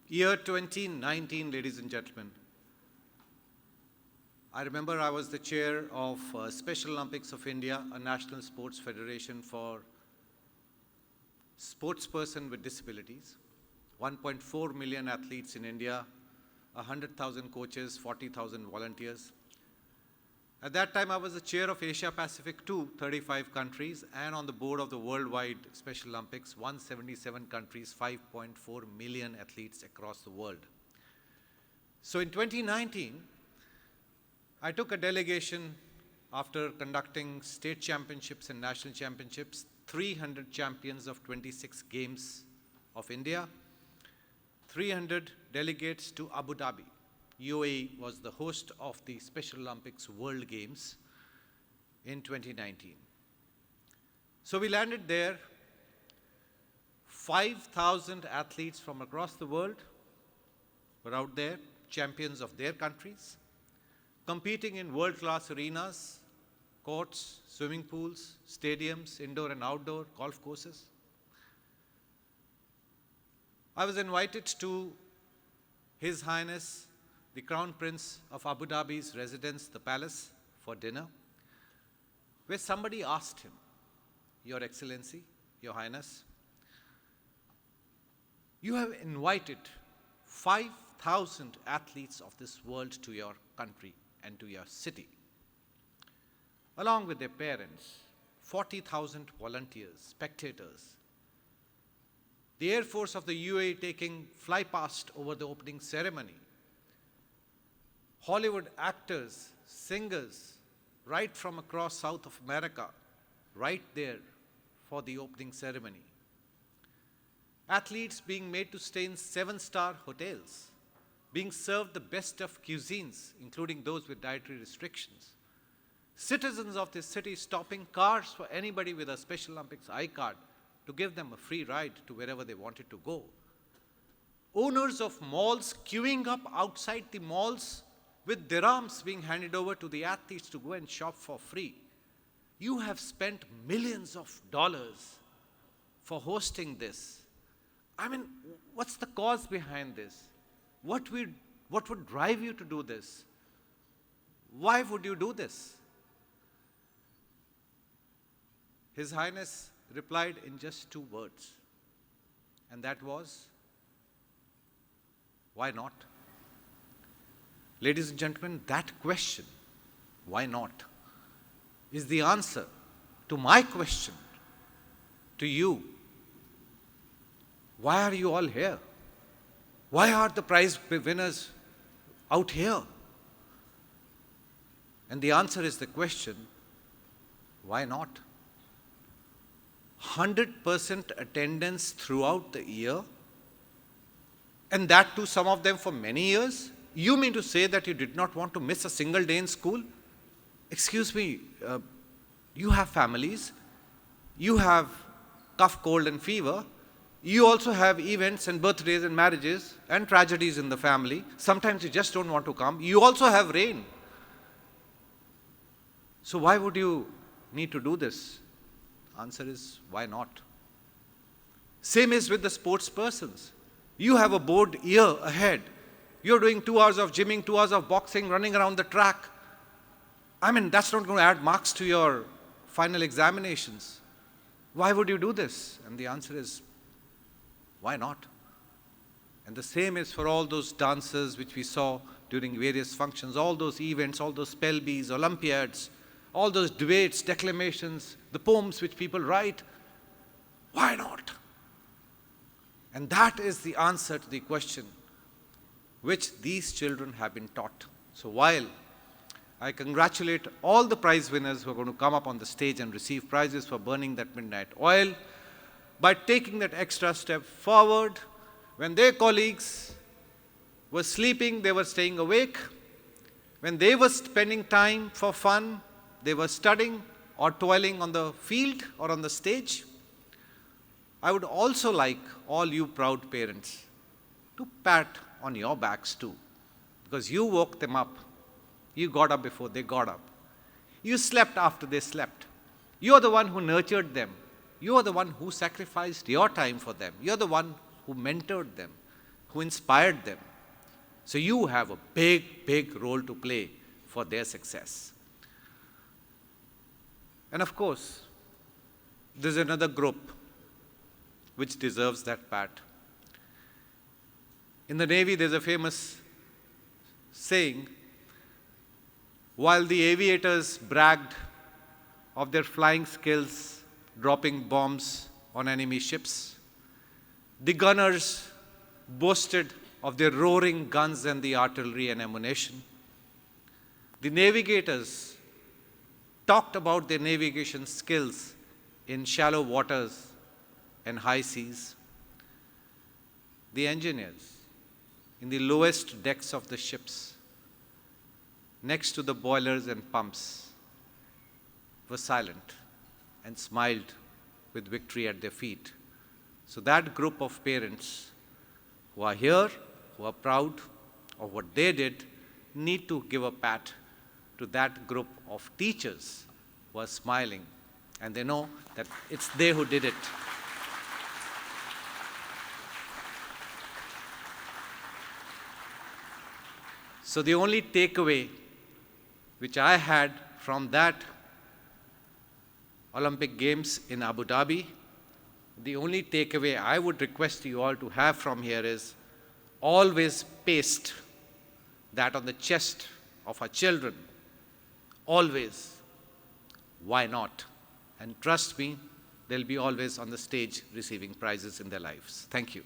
Year 2019, ladies and gentlemen. I remember I was the chair of Special Olympics of India, a national sports federation for sportspersons with disabilities. 1.4 million athletes in India, 100,000 coaches, 40,000 volunteers. At that time, I was the chair of Asia Pacific 2, 35 countries, and on the board of the Worldwide Special Olympics, 177 countries, 5.4 million athletes across the world. So in 2019, I took a delegation after conducting state championships and national championships, 300 champions of 26 games of India, 300 delegates to Abu Dhabi. UAE was the host of the Special Olympics World Games in 2019. So we landed there. 5,000 athletes from across the world were out there, champions of their countries, competing in world-class arenas, courts, swimming pools, stadiums, indoor and outdoor, golf courses. I was invited to His Highness the Crown Prince of Abu Dhabi's residence, the palace, for dinner, where somebody asked him, "Your Excellency, Your Highness, you have invited 5,000 athletes of this world to your country and to your city, along with their parents, 40,000 volunteers, spectators, the Air Force of the UAE taking fly past over the opening ceremony, Hollywood actors, singers, right from across South of America, right there for the opening ceremony. Athletes being made to stay in 7-star hotels, being served the best of cuisines, including those with dietary restrictions. Citizens of this city stopping cars for anybody with a Special Olympics I-card to give them a free ride to wherever they wanted to go. Owners of malls queuing up outside the malls with dirhams being handed over to the athletes to go and shop for free. You have spent millions of dollars for hosting this. I mean, what's the cause behind this? What would drive you to do this? Why would you do this? His Highness replied in just 2 words, and that was, "Why not?" Ladies and gentlemen, that question, why not, is the answer to my question to you. Why are you all here? Why are the prize winners out here? And the answer is the question, why not? 100% attendance throughout the year, and that too, some of them for many years. You mean to say that you did not want to miss a single day in school? Excuse me, you have families, you have cough, cold and fever, you also have events and birthdays and marriages and tragedies in the family. Sometimes you just don't want to come. You also have rain. So why would you need to do this? Answer is, why not? Same is with the sports persons. You have a board year ahead. You're doing 2 hours of gymming, 2 hours of boxing, running around the track. I mean, that's not going to add marks to your final examinations. Why would you do this? And the answer is, why not? And the same is for all those dances which we saw during various functions, all those events, all those spell bees, Olympiads, all those debates, declamations, the poems which people write. Why not? And that is the answer to the question which these children have been taught. So while I congratulate all the prize winners who are going to come up on the stage and receive prizes for burning that midnight oil, by taking that extra step forward, when their colleagues were sleeping, they were staying awake. When they were spending time for fun, they were studying or toiling on the field or on the stage. I would also like all you proud parents to pat on your backs too, because you woke them up. You got up before they got up. You slept after they slept. You are the one who nurtured them. You are the one who sacrificed your time for them. You are the one who mentored them, who inspired them. So you have a big, big role to play for their success. And of course, there's another group which deserves that pat. In the Navy, there's a famous saying, while the aviators bragged of their flying skills, dropping bombs on enemy ships, the gunners boasted of their roaring guns and the artillery and ammunition. The navigators talked about their navigation skills in shallow waters and high seas. The engineers, in the lowest decks of the ships, next to the boilers and pumps, were silent and smiled with victory at their feet. So that group of parents who are here, who are proud of what they did, need to give a pat to that group of teachers who are smiling, and they know that it's they who did it. So the only takeaway which I had from that Olympic Games in Abu Dhabi, the only takeaway I would request you all to have from here is always paste that on the chest of our children. Always. Why not? And trust me, they'll be always on the stage receiving prizes in their lives. Thank you.